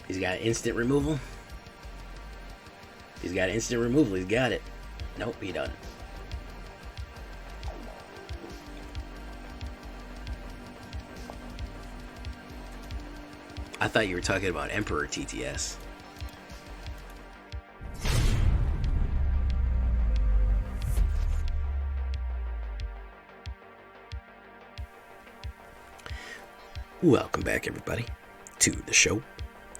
He's got instant removal. He's got instant removal. He's got it. Nope, he doesn't. I thought you were talking about Emperor TTS. Welcome back, everybody, to the show.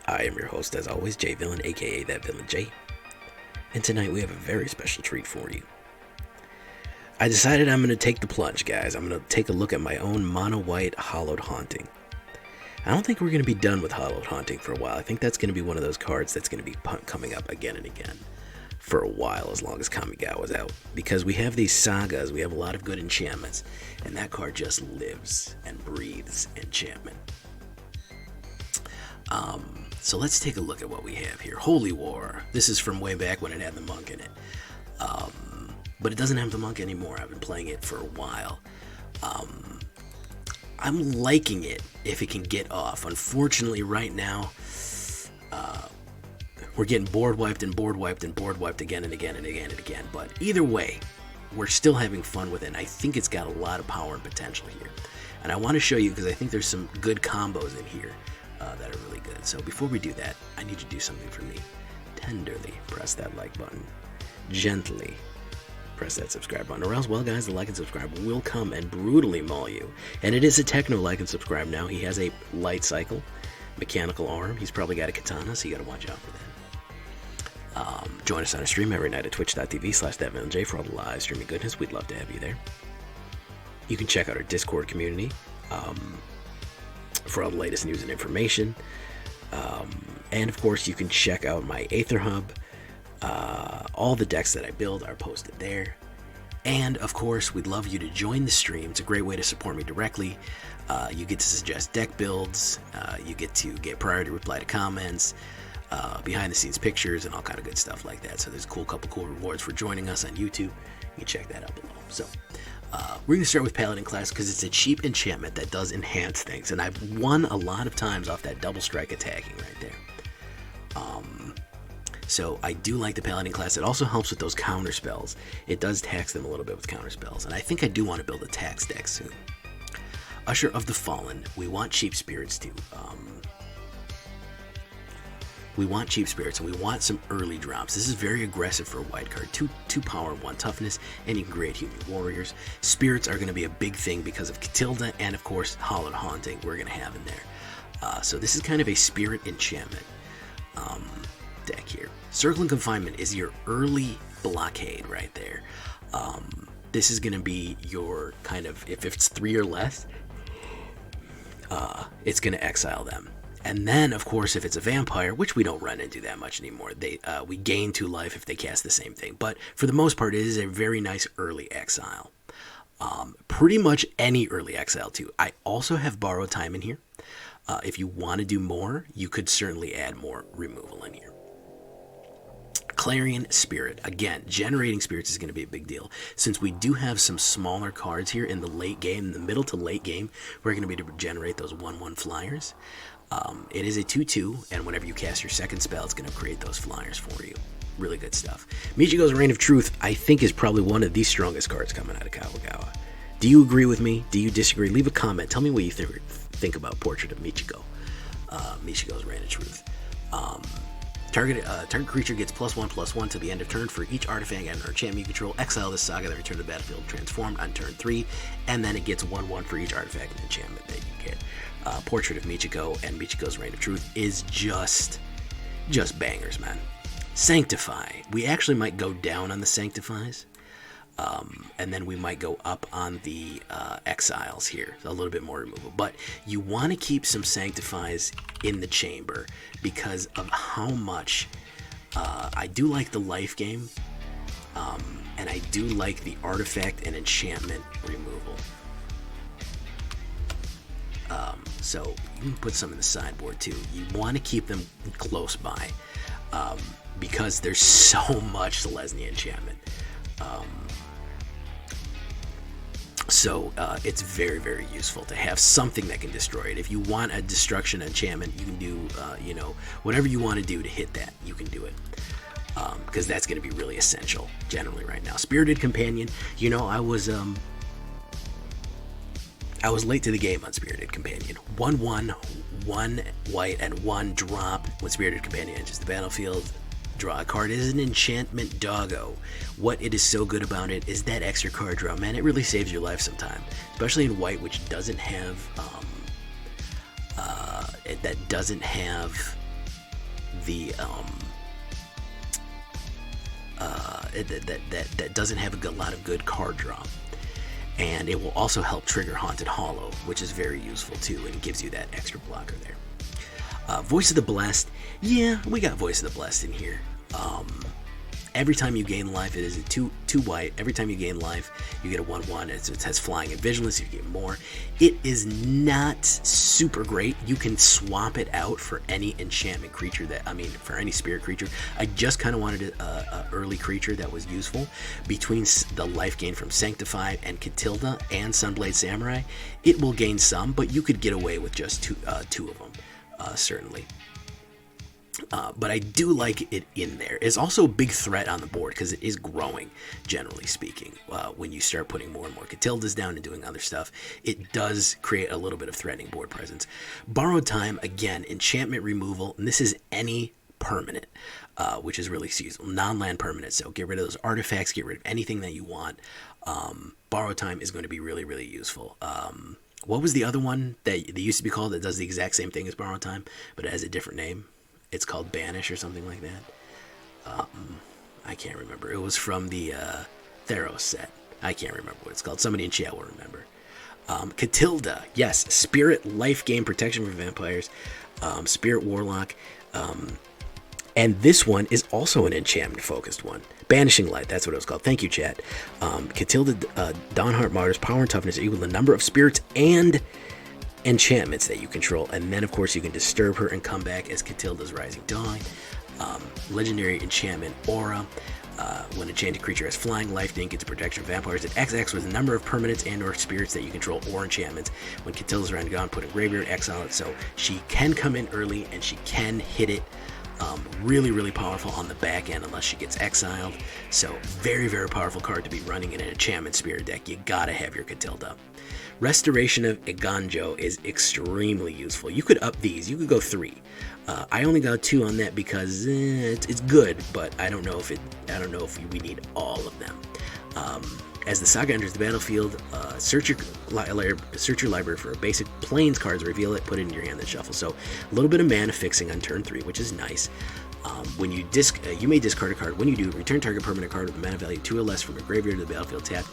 I am your host, as always, J Villain, aka That Villain J. And tonight we have a very special treat for you. I decided I'm going to take the plunge, guys. I'm going to take a look at my own mono-white Hallowed Haunting. I don't think we're going to be done with Hallowed Haunting for a while. I think that's going to be one of those cards that's going to be coming up again and again for a while, as long as Kamigawa is out. Because we have these sagas, we have a lot of good enchantments, and that card just lives and breathes enchantment. So let's take a look at what we have here. Holy War. This is from way back when it had the monk in it. But it doesn't have the monk anymore. I've been playing it for a while. I'm liking it if it can get off. Unfortunately, right now, we're getting board wiped and board wiped and board wiped again and again and again and again. But either way, we're still having fun with it. And I think it's got a lot of power and potential here. And I want to show you because I think there's some good combos in here that are really good. So before we do that, I need you to do something for me. Tenderly press that like button. Gently press that subscribe button, or else, well, guys, the like and subscribe will come and brutally maul you. And it is a techno like and subscribe now. He has a light cycle, mechanical arm. He's probably got a katana, so you got to watch out for that. Join us on a stream every night at twitch.tv/thatvillainj for all the live streaming goodness. We'd love to have you there. You can check out our Discord community for all the latest news and information. And, of course, you can check out my AetherHub. All the decks that I build are posted there. And, of course, we'd love you to join the stream. It's a great way to support me directly. You get to suggest deck builds. You get to get priority reply to comments, behind-the-scenes pictures, and all kind of good stuff like that. So there's a couple cool rewards for joining us on YouTube. You can check that out below. So we're going to start with Paladin Class because it's a cheap enchantment that does enhance things. And I've won a lot of times off that double strike attacking right there. So I do like the Paladin Class. It also helps with those counter spells. It does tax them a little bit with counter spells. And I think I do want to build a tax deck soon. Usher of the Fallen. We want cheap spirits too. We want cheap spirits, and we want some early drops. This is very aggressive for a white card. 2 power, 1 toughness, and you can create human warriors. Spirits are going to be a big thing because of Katilda, and of course, Hallowed Haunting we're going to have in there. So this is kind of a spirit enchantment deck here. Circle of Confinement is your early blockade right there. This is going to be your kind of, if it's 3 or less, it's going to exile them. And then, of course, if it's a vampire, which we don't run into that much anymore, we gain 2 life if they cast the same thing. But for the most part, it is a very nice early exile. Pretty much any early exile, too. I also have Borrowed Time in here. If you want to do more, you could certainly add more removal in here. Clarion Spirit. Again, generating spirits is going to be a big deal. Since we do have some smaller cards here in the late game, in the middle to late game, we're going to be able to generate those 1/1 flyers. It is a 2/2, and whenever you cast your second spell, it's going to create those flyers for you. Really good stuff. Michiko's Reign of Truth, I think, is probably one of the strongest cards coming out of Kamigawa. Do you agree with me? Do you disagree? Leave a comment. Tell me what you think about Portrait of Michiko. Michiko's Reign of Truth. Target creature gets +1/+1 to the end of turn for each artifact and enchantment you control. Exile this saga, then return to the battlefield transformed on turn 3, and then it gets 1/1 for each artifact and enchantment that you get. Portrait of Michiko and Michiko's Reign of Truth is just bangers, man. Sanctify. We actually might go down on the Sanctifies, and then we might go up on the exiles here. A little bit more removal. But you want to keep some Sanctifies in the chamber because of how much I do like the life game, and I do like the artifact and enchantment removal. So you can put some in the sideboard too. You want to keep them close by because there's so much Selesnya enchantment. So it's very, very useful to have something that can destroy it. If you want a destruction enchantment, you can do, you know, whatever you want to do to hit that, you can do it. Because that's going to be really essential generally right now. Spirited Companion, you know, I was late to the game on Spirited Companion. 1/1, 1 white and 1 drop. When Spirited Companion enters the battlefield, draw a card. It is an enchantment doggo. What it is so good about it is that extra card draw. Man, it really saves your life sometimes, especially in white, which doesn't have the that doesn't have a lot of good card draw. And it will also help trigger Haunted Hollow, which is very useful too, and gives you that extra blocker there. Voice of the Blessed, yeah, we got Voice of the Blessed in here. Every time you gain life, it is a 2 white. Every time you gain life, you get a 1/1. It has flying and vigilance, you get more. It is not super great. You can swap it out for any enchantment creature for any spirit creature. I just kind of wanted a early creature that was useful. Between the life gain from Sanctify and Katilda and Sunblade Samurai, it will gain some, but you could get away with just two of them, certainly. But I do like it in there. It's also a big threat on the board because it is growing, generally speaking. When you start putting more and more Katildas down and doing other stuff, it does create a little bit of threatening board presence. Borrowed Time, again, enchantment removal, and this is any permanent, which is really useful. Non-land permanent, so get rid of those artifacts, get rid of anything that you want. Borrowed Time is going to be really, really useful. What was the other one that they used to be called that does the exact same thing as Borrowed Time, but it has a different name? It's called Banish or something like that. I can't remember. It was from the Theros set. I can't remember what it's called. Somebody in chat will remember. Katilda, yes, Spirit life gain protection for vampires. Spirit Warlock. And this one is also an enchantment focused one. Banishing Light, that's what it was called. Thank you, chat. Katilda, Dawnhart Martyr's power and toughness are equal to the number of spirits and enchantments that you control, and then of course you can disturb her and come back as Katilda's Rising Dawn. Legendary enchantment Aura. When a enchanted creature has flying, life gain, gets protection from vampires at XX with a number of permanents and or spirits that you control or enchantments. When Katilda's Rising Dawn, put a graveyard, exile it, so she can come in early and she can hit it. Really, really powerful on the back end unless she gets exiled. So very, very powerful card to be running in an enchantment spirit deck. You gotta have your Katilda. Restoration of Eiganjo is extremely useful. You could up these. You could go 3. I only got 2 on that because it's good, but I don't know if we need all of them. As the saga enters the battlefield, search your library for a basic plains cards, reveal it, put it in your hand, then shuffle. So a little bit of mana fixing on turn 3, which is nice. When you you may discard a card. When you do, return target permanent card with a mana value 2 or less from your graveyard to the battlefield tapped.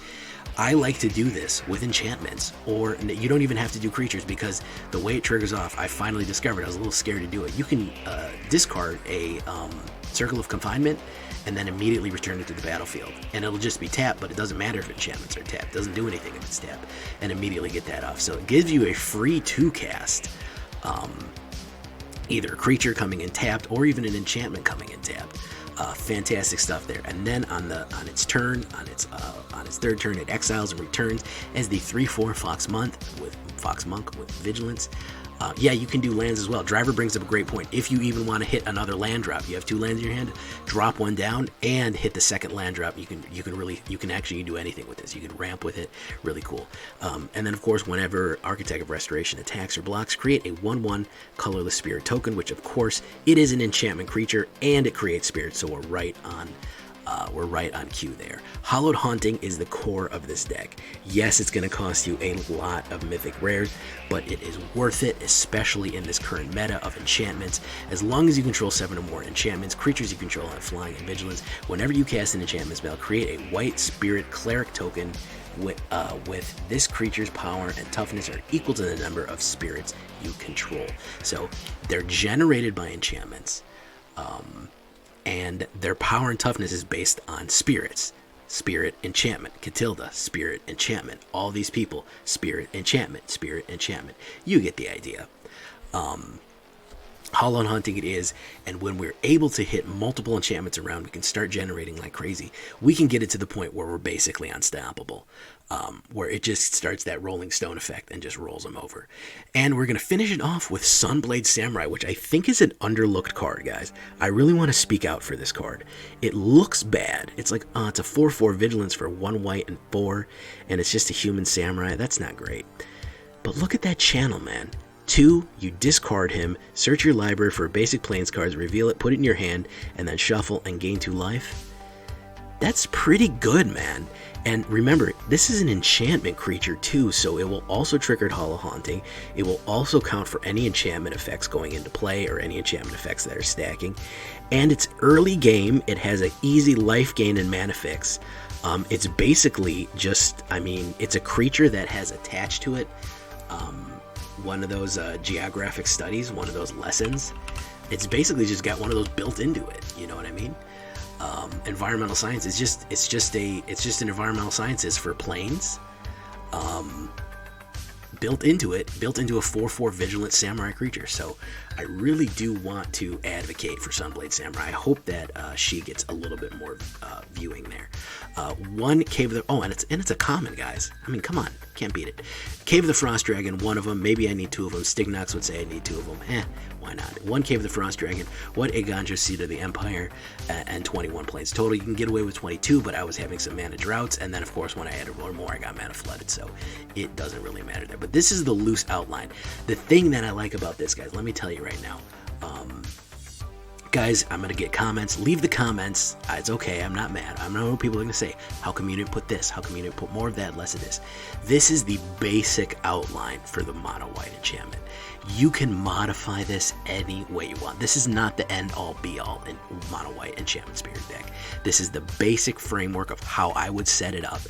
I like to do this with enchantments, or you don't even have to do creatures because the way it triggers off, I finally discovered. I was a little scared to do it. You can discard a Circle of Confinement and then immediately return it to the battlefield, and it'll just be tapped, but it doesn't matter if enchantments are tapped. It doesn't do anything if it's tapped, and immediately get that off. So it gives you a free 2 cast, either a creature coming in tapped or even an enchantment coming in tapped. Fantastic stuff there. And then on its third turn, it exiles and returns as the 3/4 Fox Monk with Vigilance. Yeah, you can do lands as well. Driver brings up a great point. If you even want to hit another land drop, you have 2 lands in your hand, drop 1 down and hit the second land drop. You can actually do anything with this. You can ramp with it. Really cool. And then of course, whenever Architect of Restoration attacks or blocks, create a 1/1 colorless spirit token, which of course it is an enchantment creature and it creates spirits. So we're right on cue there. Hallowed Haunting is the core of this deck. Yes, it's going to cost you a lot of mythic rares, but it is worth it, especially in this current meta of enchantments. As long as you control 7 or more enchantments, creatures you control have flying and vigilance. Whenever you cast an enchantment spell, create a white spirit cleric token with this creature's power and toughness are equal to the number of spirits you control. So they're generated by enchantments. And their power and toughness is based on spirits. Spirit, enchantment, Katilda, spirit, enchantment. All these people, spirit, enchantment, spirit, enchantment. You get the idea. Hallowed Haunting it is, and when we're able to hit multiple enchantments around, we can start generating like crazy. We can get it to the point where we're basically unstoppable, where it just starts that rolling stone effect and just rolls them over. And we're going to finish it off with Sunblade Samurai, which I think is an underlooked card, guys. I really want to speak out for this card. It looks bad. It's like, it's a 4/4 vigilance for 1 white and 4, and it's just a human samurai. That's not great. But look at that channel, man. 2, you discard him, search your library for basic plains cards, reveal it, put it in your hand, and then shuffle and gain 2 life. That's pretty good, man. And remember, this is an enchantment creature too, so it will also trigger Hallowed Haunting. It will also count for any enchantment effects going into play or any enchantment effects that are stacking. And it's early game. It has an easy life gain and mana fix. It's basically just, I mean, it's a creature that has attached to it one of those geographic studies, one of those lessons. It's basically just got one of those built into it. You know what I mean? Environmental science is just an environmental sciences for planes. Built into a 4/4 vigilant samurai creature. So I really do want to advocate for Sunblade Samurai. I hope that she gets a little bit more viewing there. 1 Cave of the... Oh, and it's a common, guys. I mean, come on. Can't beat it. Cave of the Frost Dragon, 1 of them. Maybe I need 2 of them. Stignox would say I need 2 of them. Why not? 1 Cave of the Frost Dragon, 1 Eiganjo Seed of the Empire, and 21 planes total. You can get away with 22, but I was having some mana droughts, and then, of course, when I added 1 more, I got mana flooded, so it doesn't really matter there. But this is the loose outline. The thing that I like about this, guys, let me tell you right now. Guys, I'm going to get comments. Leave the comments. It's okay. I'm not mad. I know what people are going to say. How come you didn't put this? How come you didn't put more of that, less of this? This is the basic outline for the mono white enchantment. You can modify this any way you want. This is not the end-all, be-all in mono white enchantment spirit deck. This is the basic framework of how I would set it up.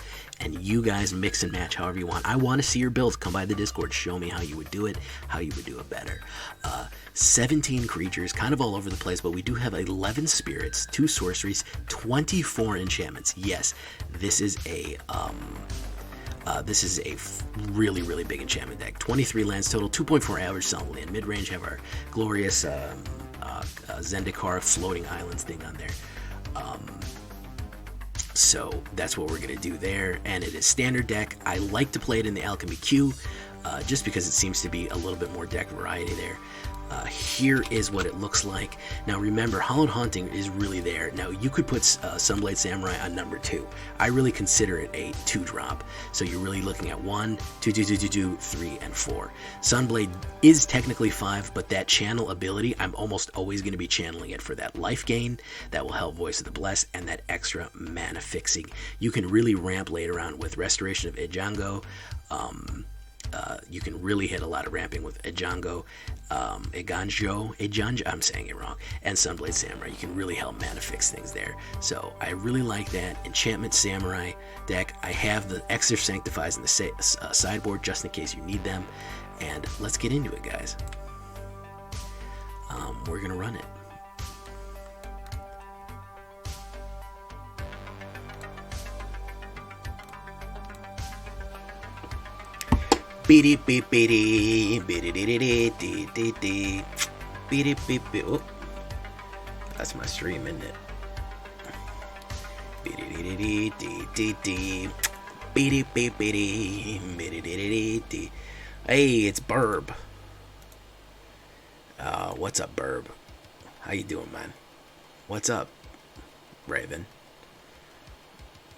And you guys mix and match however you want. I want to see your builds. Come by the Discord. Show me how you would do it, how you would do it better. 17 creatures, kind of all over the place, but we do have 11 spirits, 2 sorceries, 24 enchantments. Yes, this is a really, really big enchantment deck. 23 lands total, 2.4 average solid land. Mid-range have our glorious Zendikar floating islands thing on there. So that's what we're going to do there, and it is standard deck. I like to play it in the Alchemy queue, just because it seems to be a little bit more deck variety there. Here is what it looks like. Now remember, Hallowed Haunting is really there. Now you could put Sunblade Samurai on number 2. I really consider it a 2-drop. So you're really looking at 1, 2, 2, 2, 2, 2, 3, and 4. Sunblade is technically 5, but that channel ability, I'm almost always going to be channeling it for that life gain that will help Voice of the Blessed and that extra mana fixing. You can really ramp later on with Restoration of Eiganjo. You can really hit a lot of ramping with Eiganjo, I'm saying it wrong, and Sunblade Samurai. You can really help mana fix things there. So I really like that Enchantment Samurai deck. I have the extra Sanctifies in the sideboard just in case you need them. And let's get into it, guys. We're going to run it. Beady beep beady beady dee dee dee dee dee beady beep beep. Oh, that's my stream, isn't it? Beady dee dee dee dee dee beady beep beady beady dee dee dee. Hey, it's Burb. What's up, Burb? How you doing, man? What's up, Raven?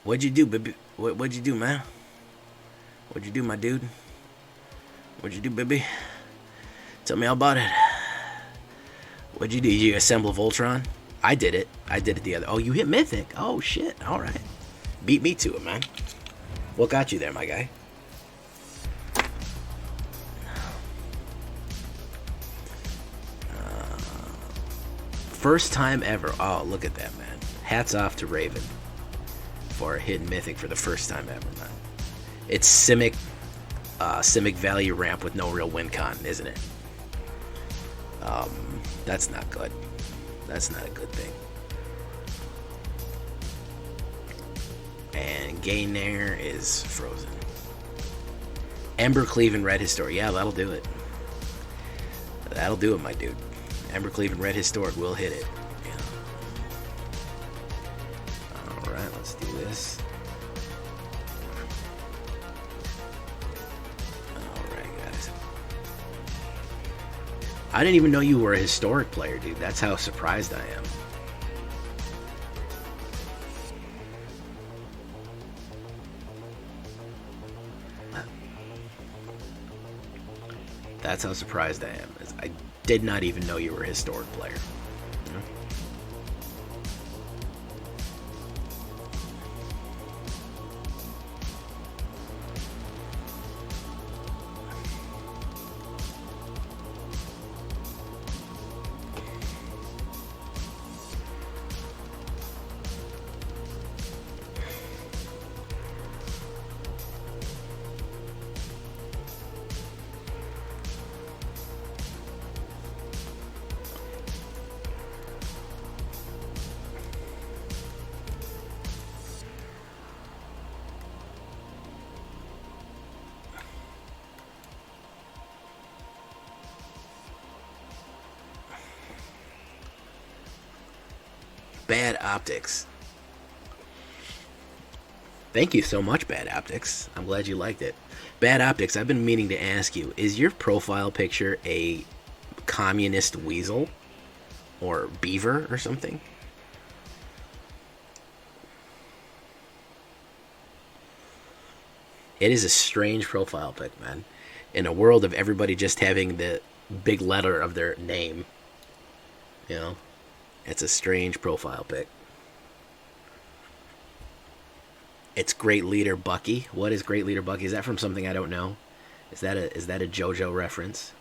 What'd you do, baby? What'd you do, man? What'd you do, my dude? What'd you do, baby? Tell me all about it. What'd you do? Did you assemble Voltron? I did it. I did it the other... Oh, you hit Mythic. Oh, shit. All right. Beat me to it, man. What got you there, my guy? First time ever. Oh, look at that, man. Hats off to Raven for hitting Mythic for the first time ever, man. It's Simic value ramp with no real win con, isn't it? That's not good. That's not a good thing. And gain there is frozen. Ember Cleave and Red Historic. Yeah, that'll do it. That'll do it, my dude. Embercleave and Red Historic will hit it. Yeah. Alright, let's do this. Alright, guys. I didn't even know you were a Historic player, dude. That's how surprised I am. That's how surprised I am. I did not even know you were a Historic player. You know? Bad Optics. Thank you so much, Bad Optics. I'm glad you liked it. Bad Optics, I've been meaning to ask you, is your profile picture a communist weasel? Or beaver or something? It is a strange profile pic, man. In a world of everybody just having the big letter of their name, you know? It's a strange profile pic. It's Great Leader Bucky. What is Great Leader Bucky? Is that from something I don't know? Is that a JoJo reference?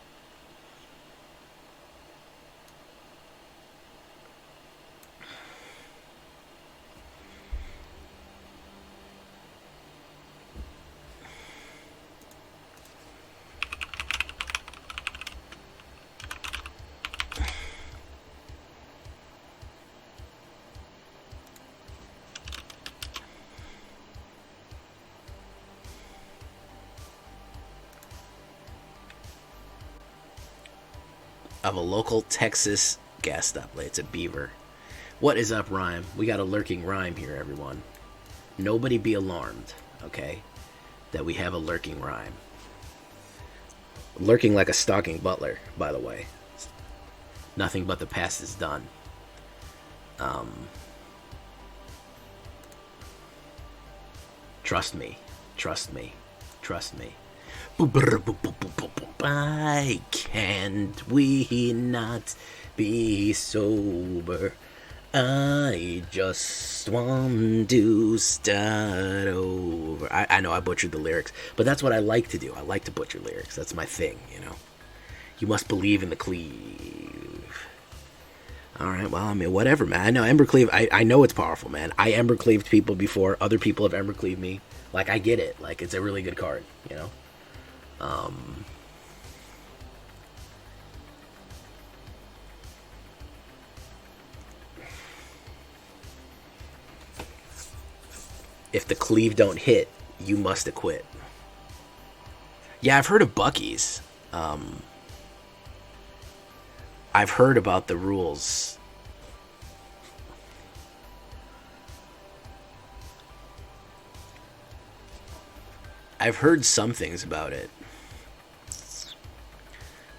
Of a local Texas gas stoplight. It's a beaver. What is up, Rhyme? We got a lurking Rhyme here, everyone. Nobody be alarmed, okay? That we have a lurking Rhyme. Lurking like a stalking butler, by the way. Nothing but the past is done. Trust me. Trust me. Trust me. Why can't we not be sober? I just want to start over. I know I butchered the lyrics, but that's what I like to do. I like to butcher lyrics. That's my thing, you know. You must believe in the cleave. Alright, well, I mean, whatever, man. I know Embercleave, I know it's powerful, man. I Embercleaved people before. Other people have Embercleaved me. Like, I get it. Like, it's a really good card, you know. If the cleave don't hit, you must acquit. Yeah, I've heard of Bucky's. I've heard about the rules. I've heard some things about it.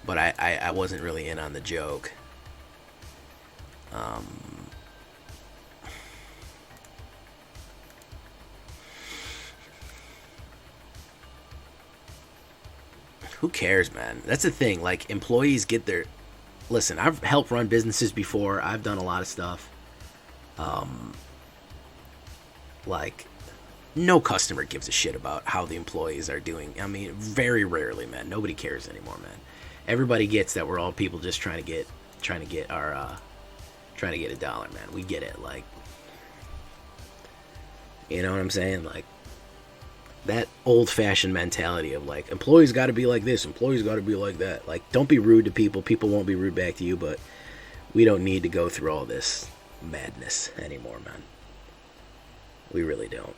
But I wasn't really in on the joke. Who cares, man? That's the thing. Like, employees get their... Listen, I've helped run businesses before. I've done a lot of stuff. Like, no customer gives a shit about how the employees are doing. I mean, very rarely, man. Nobody cares anymore, man. Everybody gets that we're all people just trying to get a dollar, man. We get it, like, you know what I'm saying? Like, that old-fashioned mentality of, like, employees got to be like this, employees got to be like that. Like, don't be rude to people. People won't be rude back to you, but we don't need to go through all this madness anymore, man. We really don't.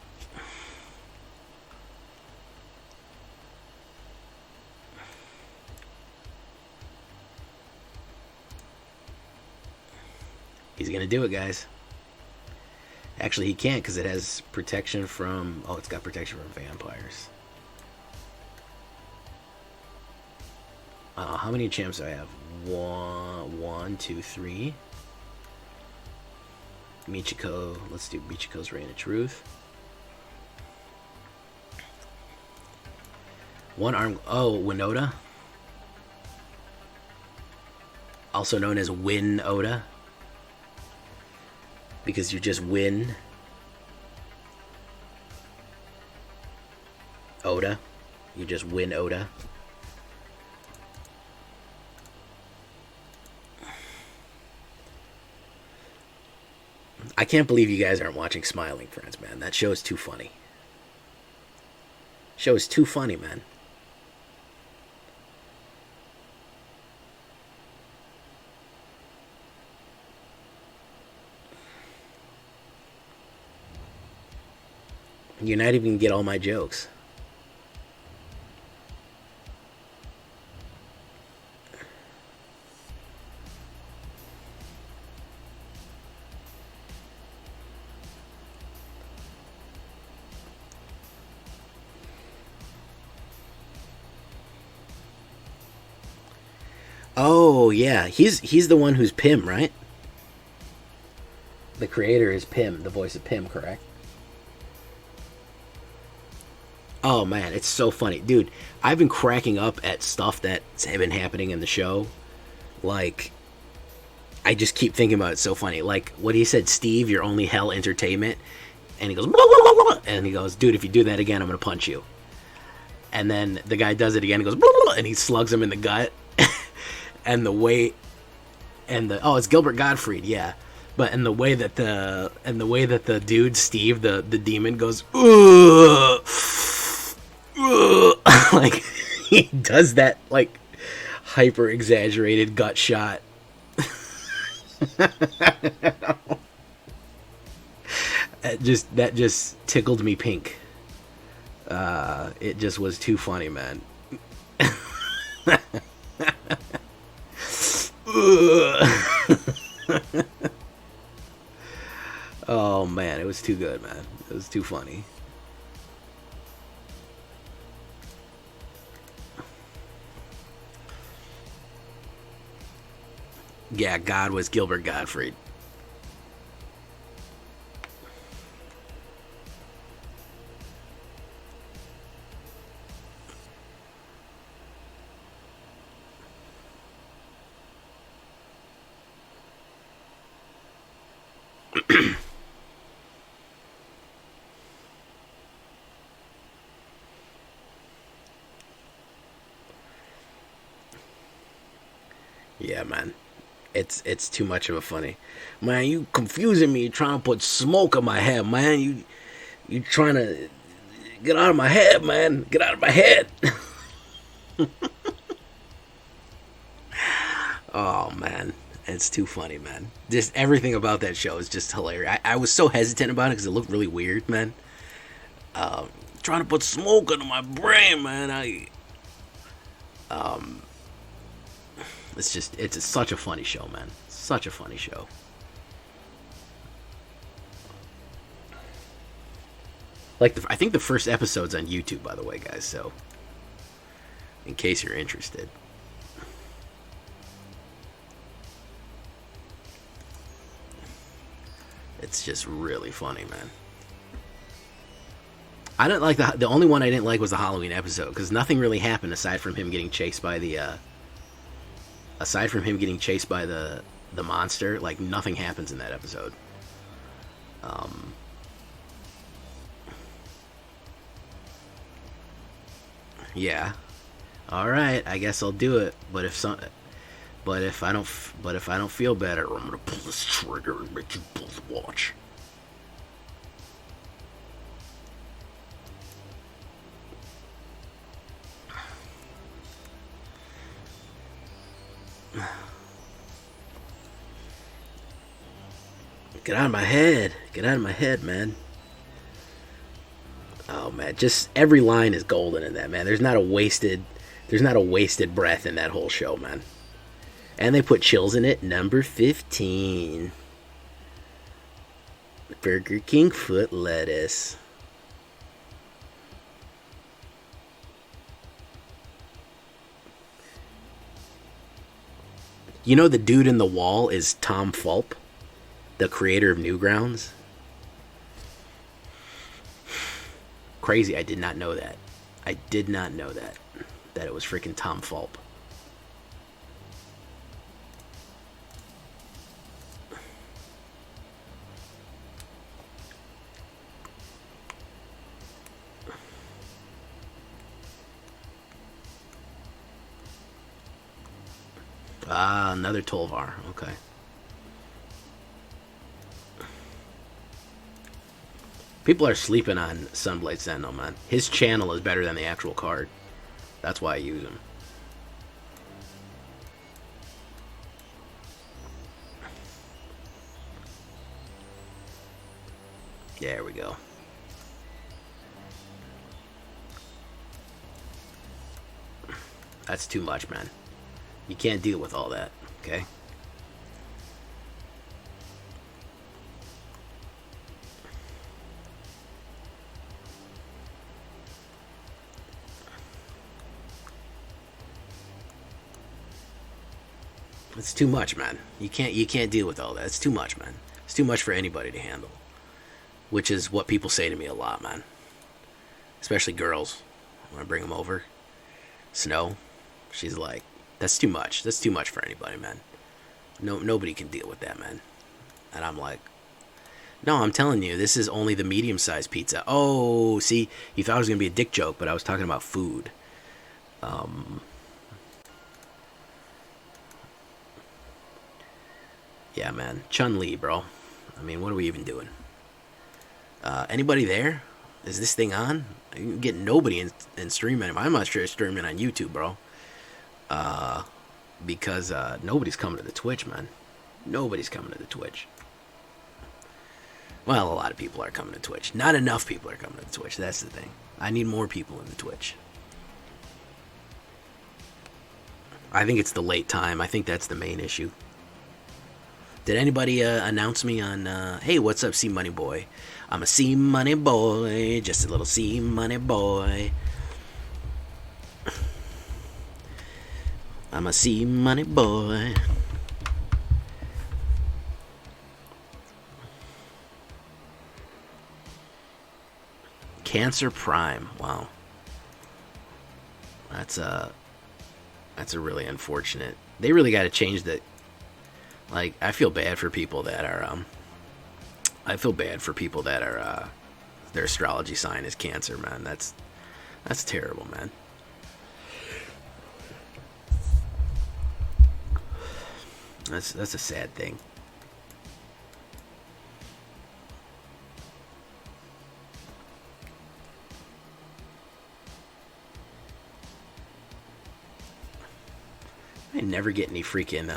He's gonna do it, guys. Actually, he can't because it has protection from... Oh, it's got protection from vampires. How many enchantments do I have? One, two, three. Michiko. Let's do Michiko's Reign of Truth. One arm... Oh, Winota. Also known as Win Oda. Because you just win Oda. You just win Oda. I can't believe you guys aren't watching Smiling Friends, man. That show is too funny. Show is too funny, man. You're not even gonna get all my jokes. Oh yeah, he's the one who's Pym, right? The creator is Pym, the voice of Pym, correct? Oh man, it's so funny. Dude, I've been cracking up at stuff that's been happening in the show. Like, I just keep thinking about it. It's so funny. Like, what he said, Steve, you're only hell entertainment. And he goes, blah, blah, blah, blah. And he goes, dude, if you do that again, I'm going to punch you. And then the guy does it again. He goes, blah, blah, blah, and he slugs him in the gut. And the way, oh, it's Gilbert Gottfried, yeah. But and the way that the dude, Steve, the demon, goes, ugh. Like, he does that, like, hyper exaggerated gut shot. that just tickled me pink. It just was too funny, man. Oh man, it was too good, man. It was too funny. Yeah, God was Gilbert Gottfried. Yeah, man. It's too much of a funny. Man, you confusing me, trying to put smoke in my head, man. You trying to get out of my head, man. Get out of my head. Oh, man. It's too funny, man. Just everything about that show is just hilarious. I was so hesitant about it because it looked really weird, man. Trying to put smoke into my brain, man. It's such a funny show, man. Such a funny show. Like, I think the first episode's on YouTube, by the way, guys, so in case you're interested. It's just really funny, man. I didn't like the only one I didn't like was the Halloween episode, because nothing really happened aside from him getting chased by the monster. Like, nothing happens in that episode. Yeah. All right, I guess I'll do it. But if I don't feel better, I'm gonna pull this trigger and make you pull the watch. Get out of my head. Get out of my head, man. Oh man, just every line is golden in that, man. There's not a wasted breath in that whole show, man. And they put chills in it. Number 15. Burger King foot lettuce. You know the dude in the wall is Tom Fulp, the creator of Newgrounds? Crazy, I did not know that. I did not know that. That it was freaking Tom Fulp. Ah, another Tolvar. Okay. People are sleeping on Sunblade Samurai, man. His channel is better than the actual card. That's why I use him. There we go. That's too much, man. You can't deal with all that, okay? It's too much, man. You can't deal with all that. It's too much, man. It's too much for anybody to handle. Which is what people say to me a lot, man. Especially girls. When I bring them over. Snow, she's like, that's too much. That's too much for anybody, man. Nobody can deal with that, man. And I'm like, no, I'm telling you, this is only the medium-sized pizza. Oh, see, you thought it was going to be a dick joke, but I was talking about food. Yeah, man. Chun-Li, bro. I mean, what are we even doing? Anybody there? Is this thing on? I can get nobody in streaming. I'm not sure streaming on YouTube, bro. Because nobody's coming to the Twitch, man. Nobody's coming to the Twitch. Well, a lot of people are coming to Twitch. Not enough people are coming to the Twitch. That's the thing. I need more people in the Twitch. I think it's the late time. I think that's the main issue. Did anybody announce me on, hey, what's up, C Money Boy? I'm a C Money Boy, just a little C Money Boy. I'm a C Money Boy. Cancer Prime, wow. That's a really unfortunate. They really got to change the. Like, I feel bad for people that are, their astrology sign is Cancer, man. That's terrible, man. That's a sad thing. I never get any freaking,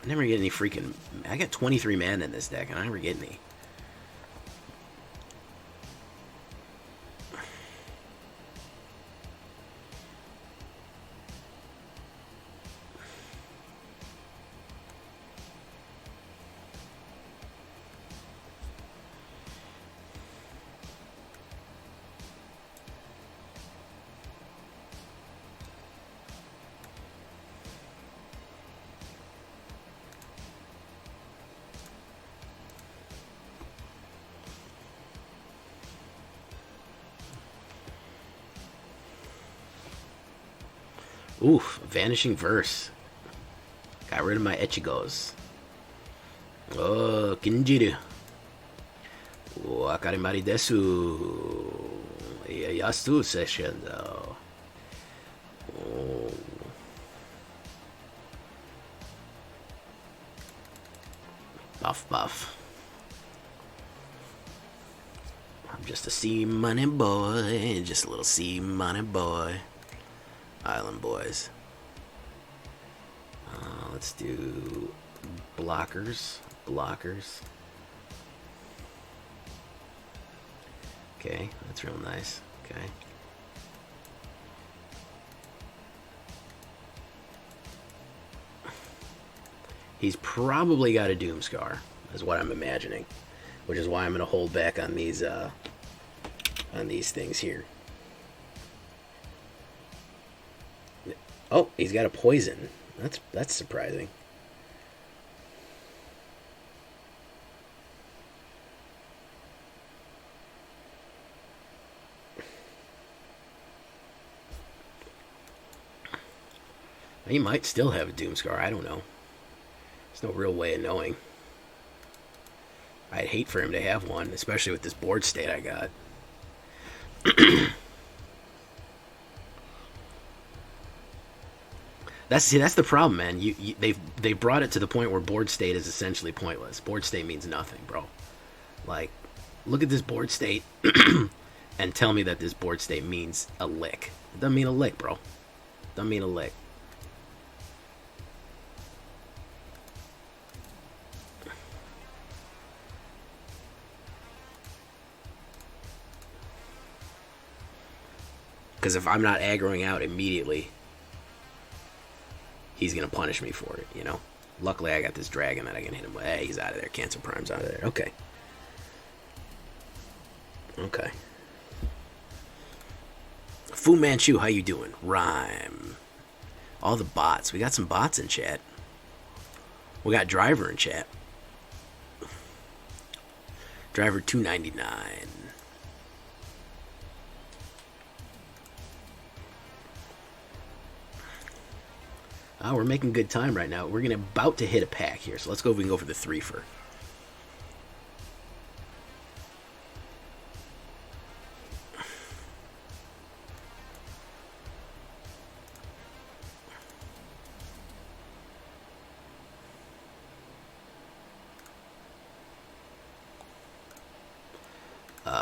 I never get any freaking. I got 23 mana in this deck, and I never get any. Oof, Vanishing Verse. Got rid of my Echigos. Oh, Kinjiru. Wakarimari desu. Yasu session though. Oh. Buff. I'm just a C Money Boy. Just a little C Money Boy. Island Boys. Let's do blockers. Okay, that's real nice. Okay. He's probably got a Doomscar, is what I'm imagining, which is why I'm going to hold back on these things here. Oh, he's got a poison. That's surprising. He might still have a Doomscar. I don't know. There's no real way of knowing. I'd hate for him to have one, especially with this board state I got. That's the problem, man. They brought it to the point where board state is essentially pointless. Board state means nothing, bro. Like, look at this board state and tell me that this board state means a lick. It doesn't mean a lick, bro. It doesn't mean a lick. Because if I'm not aggroing out immediately, he's going to punish me for it, you know? Luckily, I got this dragon that I can hit him with. Hey, he's out of there. Cancer Prime's out of there. Okay. Okay. Fu Manchu, how you doing? Rhyme. All the bots. We got some bots in chat. We got Driver in chat. Driver 299. Oh, we're making good time right now. We're about to hit a pack here, so let's go. We can go for the 3-fer.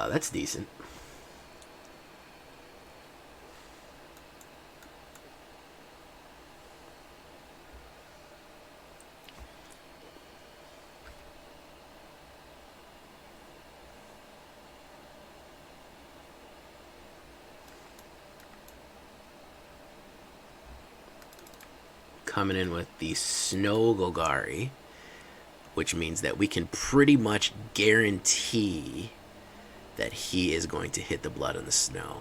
That's decent. Coming in with the Snow Golgari, which means that we can pretty much guarantee that he is going to hit the blood in the snow.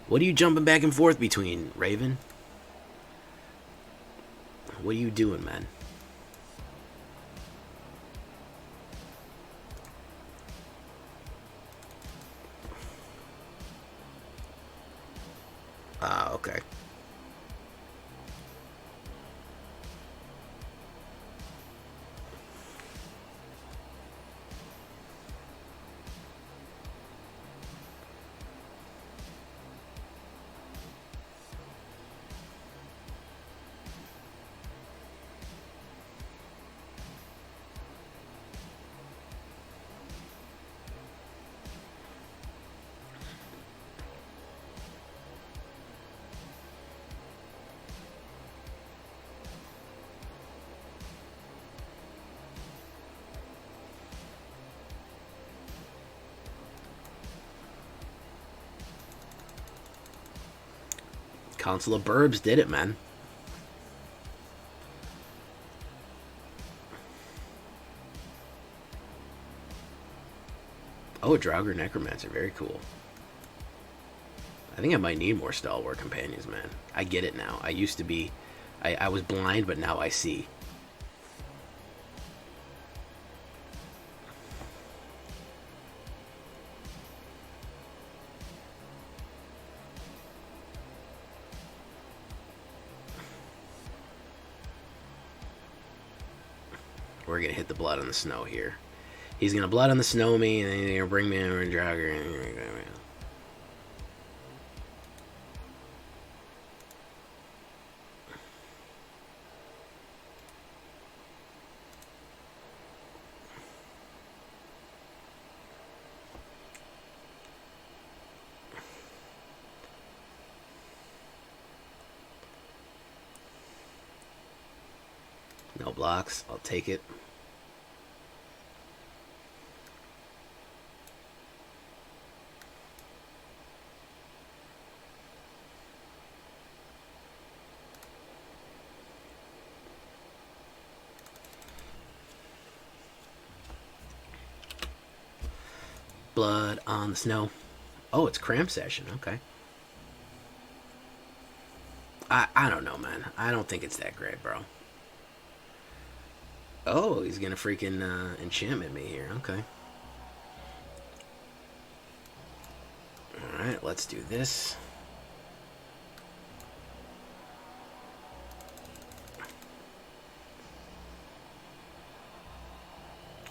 What are you jumping back and forth between, Raven? What are you doing, man? Ah, okay. Council of Burbs did it, man. Oh, Draugr Necromancer, very cool. I think I might need more Stalwart Companions, man. I get it now. I used to be... I was blind, but now I see. We're going to hit the blood on the snow here. He's going to blood on the snow me, and then he's going to bring me over and Draugr. No blocks. I'll take it. Blood on the snow. Oh, it's cram session. Okay. I don't know, man. I don't think it's that great, bro. Oh, he's gonna freaking enchantment me here. Okay. Alright, let's do this.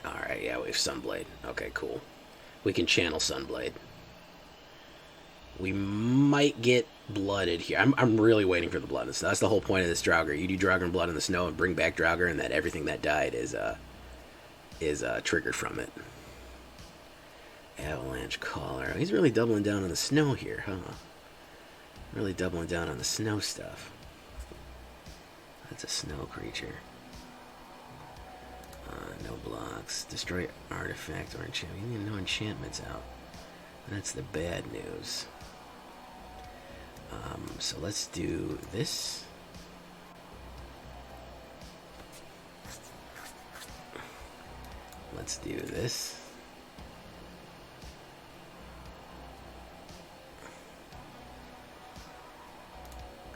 Alright, yeah, we have Sunblade. Okay, cool. We can channel Sunblade. We might get blooded here. I'm really waiting for the blood. That's the whole point of this Draugr. You do Draugr and Blood in the Snow and bring back Draugr, and that everything that died is triggered from it. Avalanche Caller. He's really doubling down on the snow here, huh? Really doubling down on the snow stuff. That's a snow creature. No blocks. Destroy artifact or enchantment. No enchantments out. That's the bad news. So let's do this. Let's do this.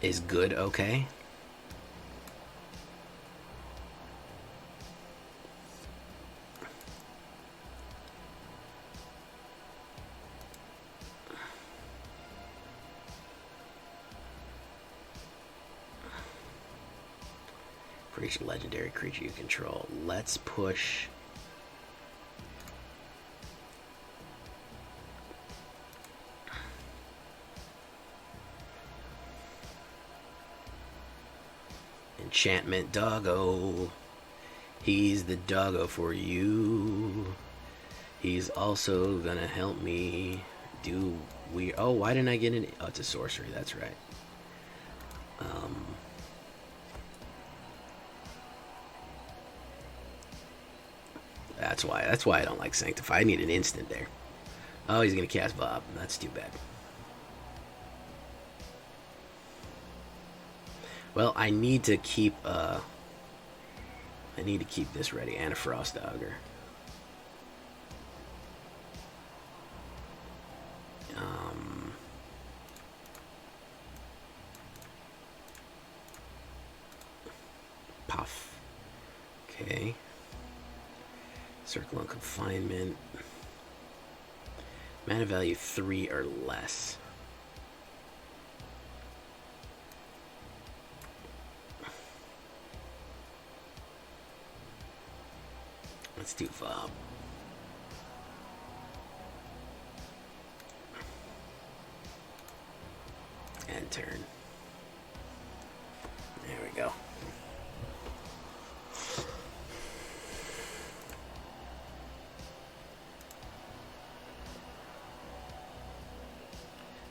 Is good okay? For each legendary creature you control. Let's push. Enchantment Doggo. He's the doggo for you. He's also gonna help me do we. Oh, why didn't I get an? Oh, it's a sorcery. That's right. That's why I don't like Sanctify. I need an instant there. Oh, he's gonna cast Bob. That's too bad. Well, I need to keep this ready, and a Frost Augur. Puff. Okay. Circle of Confinement. Mana value 3 or less. Let's do Fob. And turn. There we go.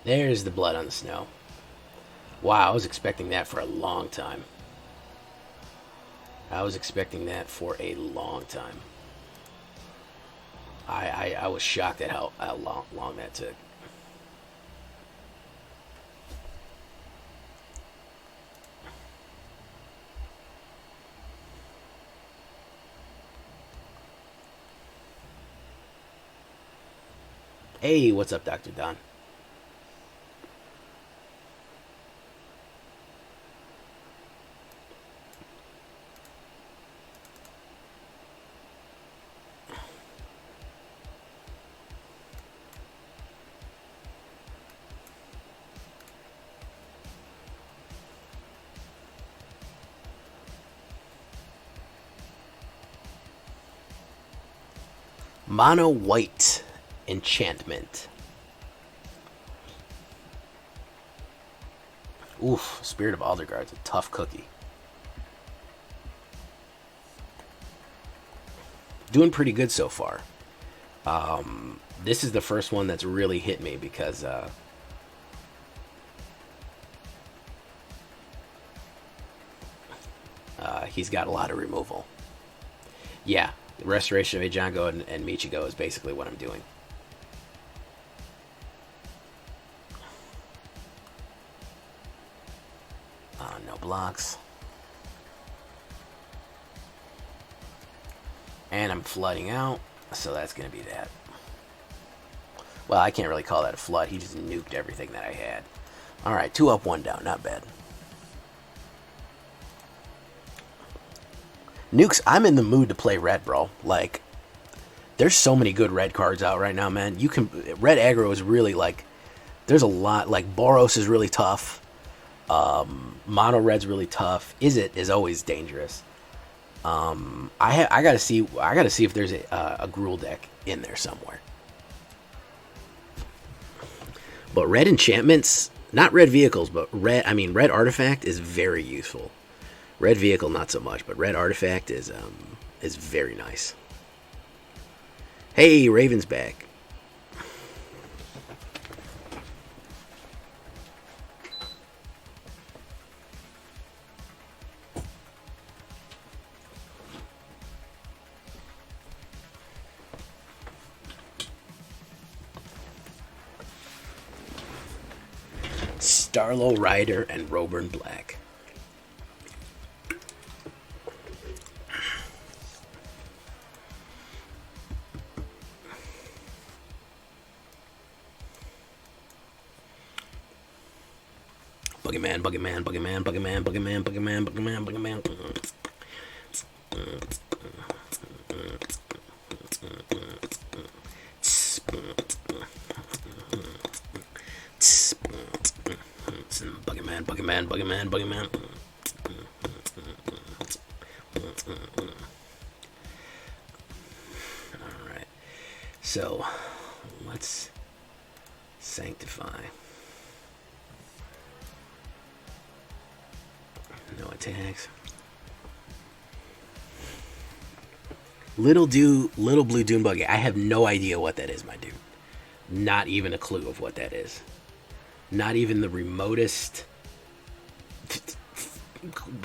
There's the Blood on the Snow. Wow, I was expecting that for a long time. I was shocked at how long that took. Hey, what's up, Dr. Don? Mono white enchantment. Oof, Spirit of Aldergard's a tough cookie. Doing pretty good so far. This is the first one that's really hit me because he's got a lot of removal. Yeah. Restoration of Eiganjo and Michiko is basically what I'm doing. No blocks. And I'm flooding out, so that's going to be that. Well, I can't really call that a flood. He just nuked everything that I had. All right, 2 up, 1 down. Not bad. Nukes, I'm in the mood to play red, bro. Like, there's so many good red cards out right now, man. You can... Red aggro is really, like... There's a lot. Like, Boros is really tough. Mono red's really tough. Izzet is always dangerous. I gotta see if there's a Gruul deck in there somewhere. But red enchantments, not red vehicles, but red artifact is very useful. Red vehicle not so much, but red artifact is very nice. Hey, Raven's back. Starlow Rider and Roburn Black. Boogeyman, Boogeyman, Boogeyman, Boogeyman, Boogeyman, Boogeyman, Boogeyman, Boogeyman. Boogeyman, Boogeyman, Boogeyman, Boogeyman. Alright. So, let's Sanctify. No attacks. Little Blue Dune Buggy. I have no idea what that is, my dude. Not even a clue of what that is. Not even the remotest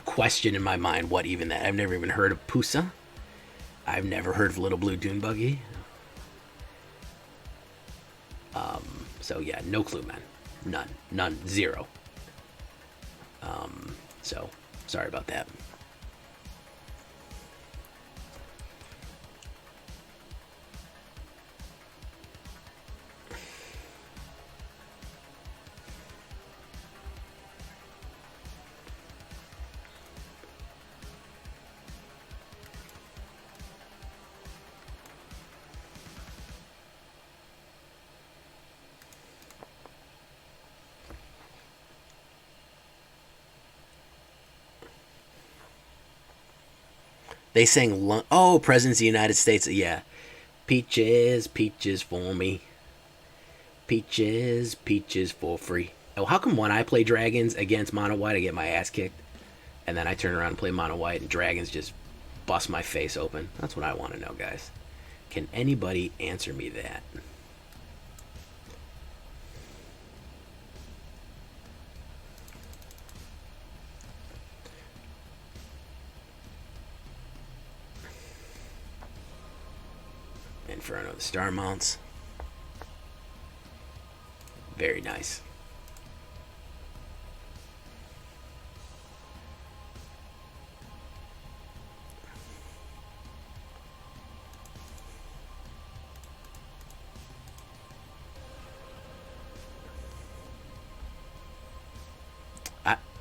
question in my mind what even that. I've never even heard of Pusa. I've never heard of Little Blue Dune Buggy. So yeah, no clue, man. None. Zero. So sorry about that. They sang, Presidents of the United States. Yeah. Peaches, peaches for me. Peaches, peaches for free. Oh, how come when I play Dragons against Mono White, I get my ass kicked? And then I turn around and play Mono White, and Dragons just bust my face open? That's what I want to know, guys. Can anybody answer me that? Inferno, the Star Mounts. Very nice.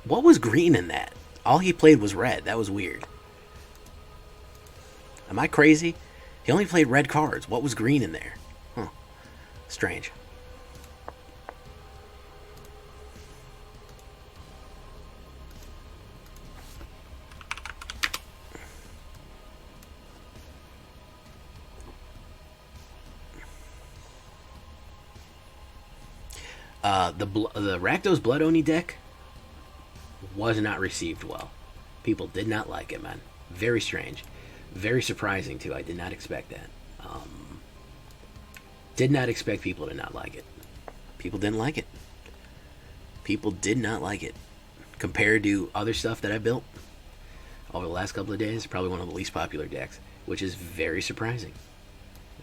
What was green in that? All he played was red. That was weird. Am I crazy? He only played red cards. What was green in there? Huh. Strange. The Rakdos Blood Oni deck was not received well. People did not like it, man. Very strange. Very surprising, too. I did not expect that. Did not expect people to not like it. People didn't like it. People did not like it. Compared to other stuff that I built over the last couple of days, probably one of the least popular decks, which is very surprising.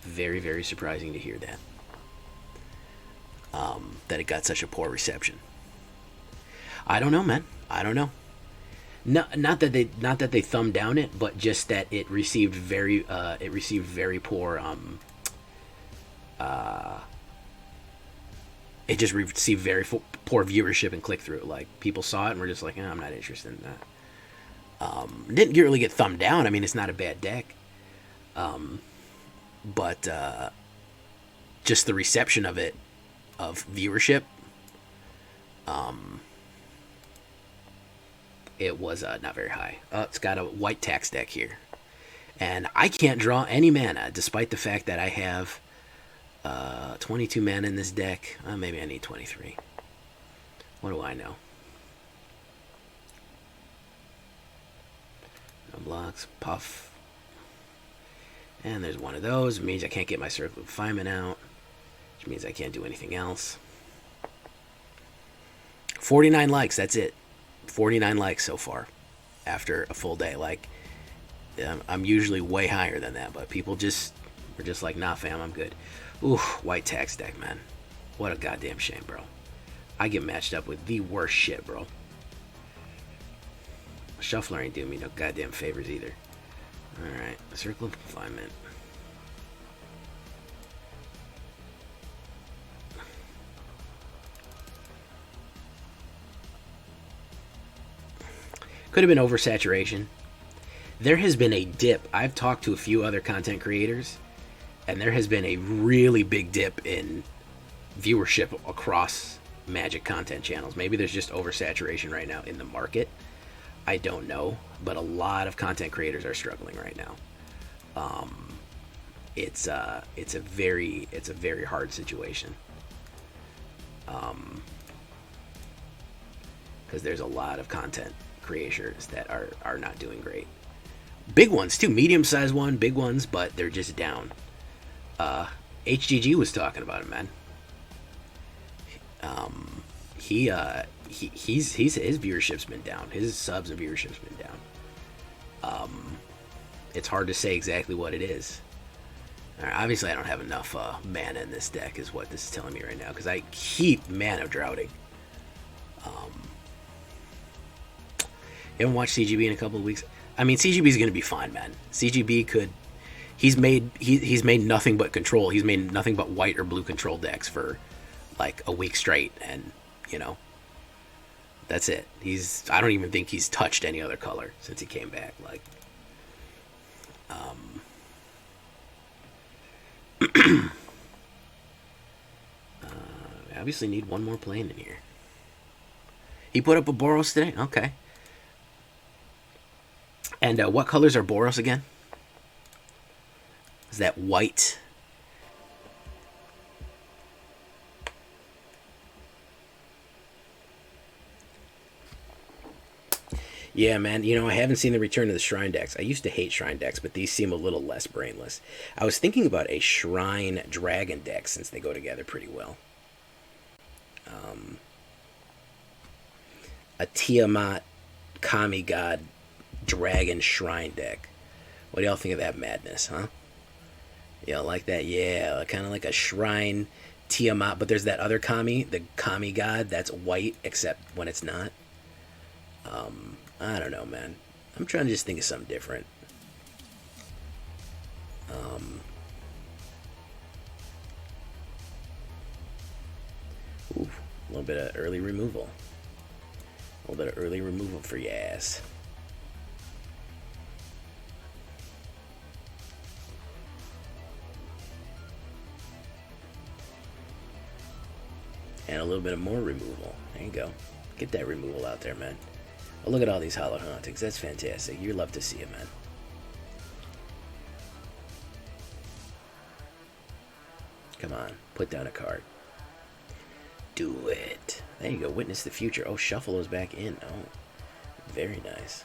Very, very surprising to hear that. That it got such a poor reception. I don't know, man. I don't know. Not that they thumbed down it, but just that it received very poor it just received very poor viewership and click through. Like, people saw it and were just like, I'm not interested in that. Didn't really get thumbed down. I mean, it's not a bad deck. But just the reception of it, of viewership, it was not very high. It's got a white tax deck here. And I can't draw any mana, despite the fact that I have 22 mana in this deck. Maybe I need 23. What do I know? No blocks, puff. And there's one of those. It means I can't get my Circle of Confinement out, which means I can't do anything else. 49 likes, that's it. 49 likes so far after a full day. Like, I'm usually way higher than that, but people just were just like, nah, fam, I'm good. Ooh, white tax deck, man. What a goddamn shame, bro. I get matched up with the worst shit, bro. Shuffler ain't doing me no goddamn favors either. Alright, Circle of Confinement. Could have been oversaturation. There has been a dip. I've talked to a few other content creators, and there has been a really big dip in viewership across Magic content channels. Maybe there's just oversaturation right now in the market. I don't know, but a lot of content creators are struggling right now. It's a very hard situation. Because there's a lot of content creators that are not doing great. Big ones too, medium-sized one, big ones, but they're just down. HGG was talking about it, man. His viewership's been down. His subs and viewership's been down. It's hard to say exactly what it is. Right, obviously, I don't have enough mana in this deck, is what this is telling me right now, because I keep mana droughting. You haven't watched CGB in a couple of weeks? I mean, CGB is going to be fine, man. CGB could... He's made nothing but control. He's made nothing but white or blue control decks for like a week straight, and you know, that's it. I don't even think he's touched any other color since he came back. Like, I obviously need one more plane in here. He put up a Boros today? Okay. And what colors are Boros again? Is that white? Yeah, man. You know, I haven't seen the return of the Shrine decks. I used to hate Shrine decks, but these seem a little less brainless. I was thinking about a Shrine Dragon deck since they go together pretty well. A Tiamat Kami God Dragon Shrine deck. What do y'all think of that madness, huh? Y'all like that? Yeah, kind of like a Shrine Tiamat, but there's that other Kami, the Kami God, that's white, except when it's not. I don't know, man. I'm trying to just think of something different. Ooh, a little bit of early removal. A little bit of early removal for your ass. And a little bit of more removal. There you go. Get that removal out there, man. Oh, look at all these Hallowed Hauntings. That's fantastic. You love to see it, man. Come on. Put down a card. Do it. There you go. Witness the future. Oh, Shuffle is back in. Oh, very nice.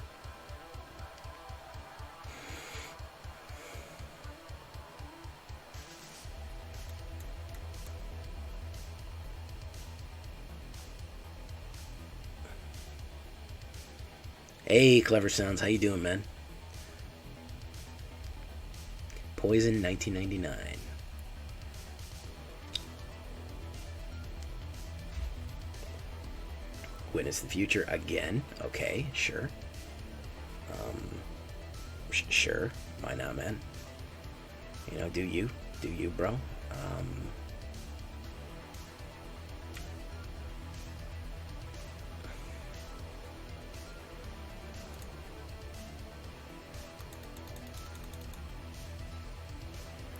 Hey, Clever Sounds, how you doing, man? Poison 1999. Witness the future again. Okay, sure. Sure. Why not, man? You know, do you, bro?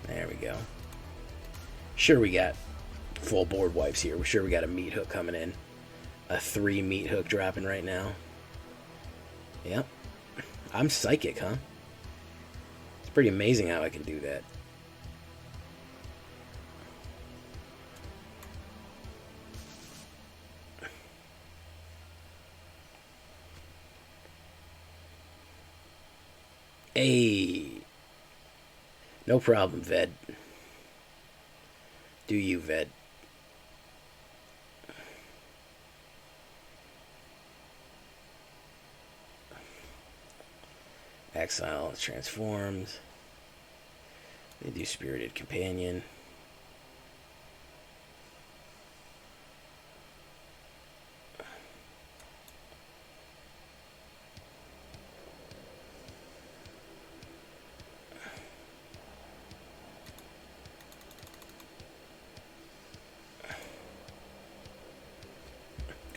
There we go. Sure, we got full board wipes here. We're sure we got a meat hook coming in. A 3 meat hook dropping right now. Yep. I'm psychic, huh? It's pretty amazing how I can do that. Hey. No problem, Ved. Do you, Ved? Exile transforms. They do Spirited Companion.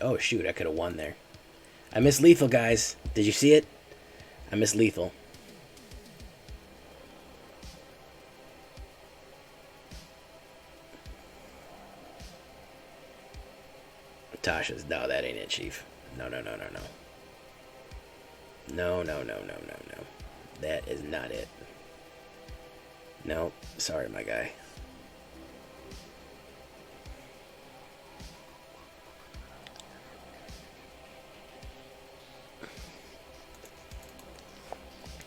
Oh shoot, I could have won there. I missed lethal, guys. Did you see it? I missed lethal. Tasha's, no, that ain't it, Chief. No. No. That is not it. No, sorry, my guy.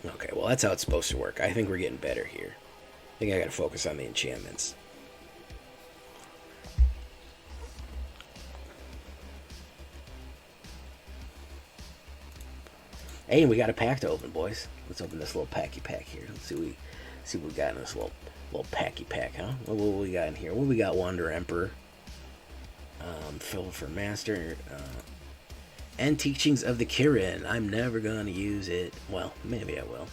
Okay, well, that's how it's supposed to work. I think we're getting better here. I think I gotta focus on the enchantments. Hey, we got a pack to open, boys. Let's open this little packy pack here. Let's see what we got in this little packy pack, huh? What we got in here? What we got? Wander Emperor. Fill for Master. And Teachings of the Kirin. I'm never gonna use it. Well, maybe I will.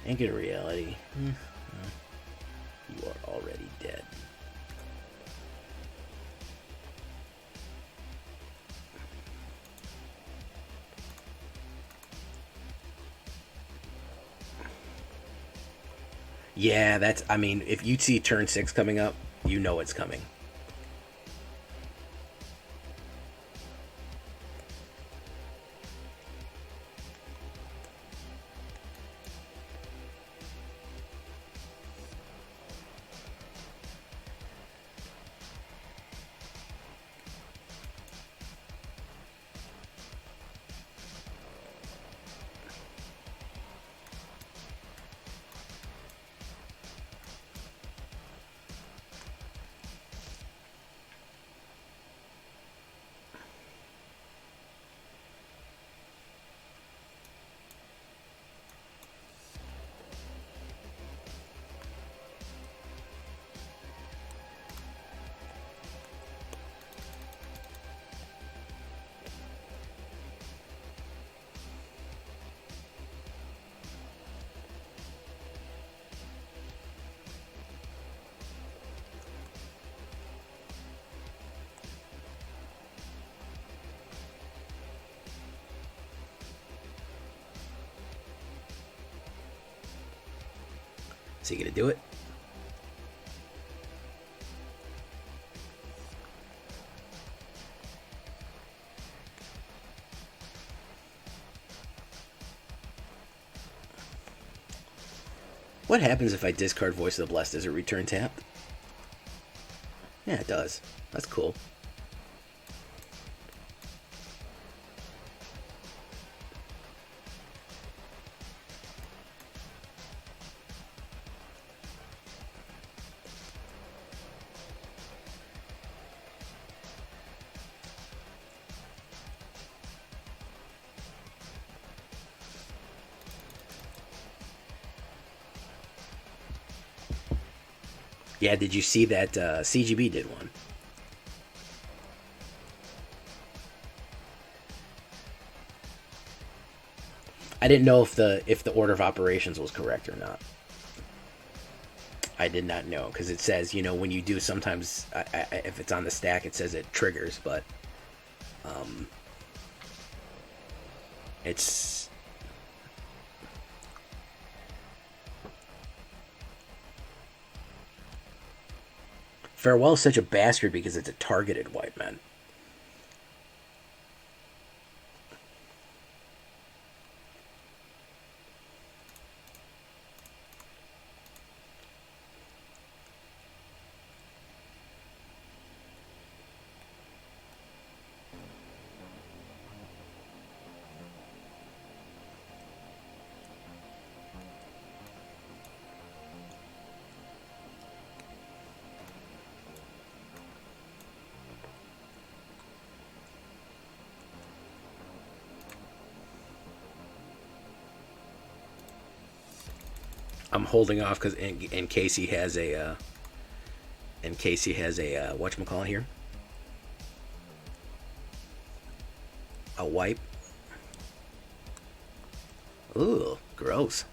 Anchor to Reality. You are already dead. Yeah, that's, I mean, if you see turn 6 coming up, you know it's coming. Is he gonna do it? What happens if I discard Voice of the Blessed? Does it return tapped? Yeah, it does. That's cool. Yeah, did you see that CGB did one? I didn't know if the order of operations was correct or not. I did not know, because it says, you know, when you do, sometimes if it's on the stack, it says it triggers, but it's... Farewell is such a bastard because it's a targeted wipe, man. I'm holding off because in case he has a whatchamacallit here, a wipe. Ooh, gross.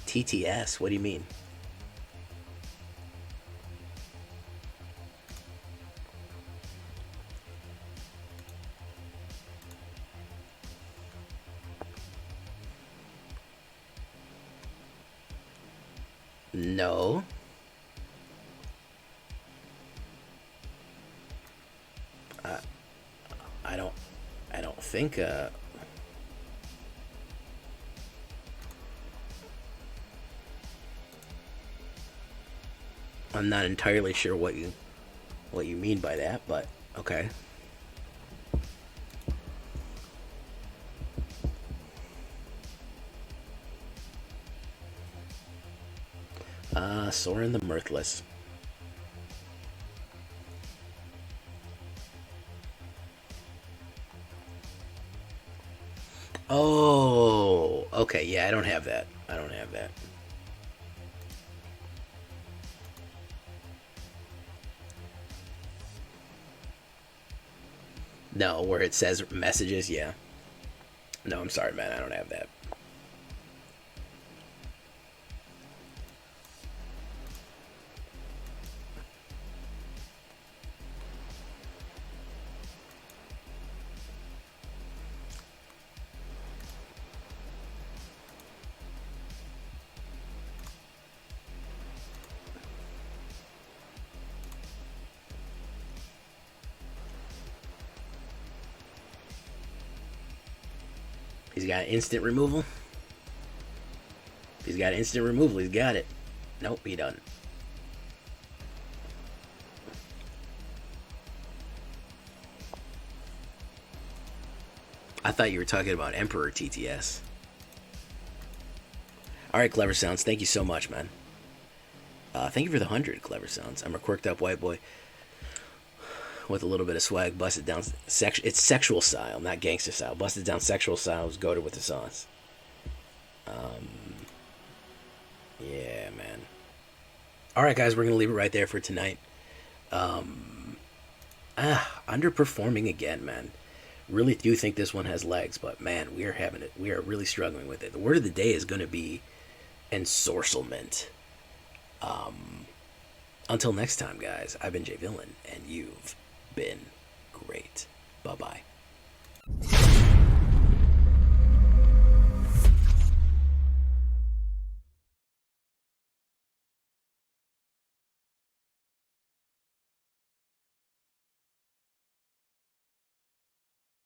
TTS? What do you mean? No. I don't think I'm not entirely sure what you mean by that, but okay. Soren the Mirthless. Oh, okay, yeah, I don't have that. I don't have that. No, where it says messages, yeah. No, I'm sorry, man, I don't have that. He's got instant removal. If he's got instant removal, he's got it. Nope, he doesn't. I thought you were talking about Emperor TTS. Alright, Clever Sounds, thank you so much, man. Thank you for the 100, Clever Sounds. I'm a quirked up white boy with a little bit of swag, busted down. It's sexual style, not gangster style. Busted down sexual style was goated with the sauce. Yeah, man. All right, guys, we're gonna leave it right there for tonight. Underperforming again, man. Really do think this one has legs, but man, we are having it. We are really struggling with it. The word of the day is gonna be ensorcelment. Until next time, guys. I've been Jay Villain, and you've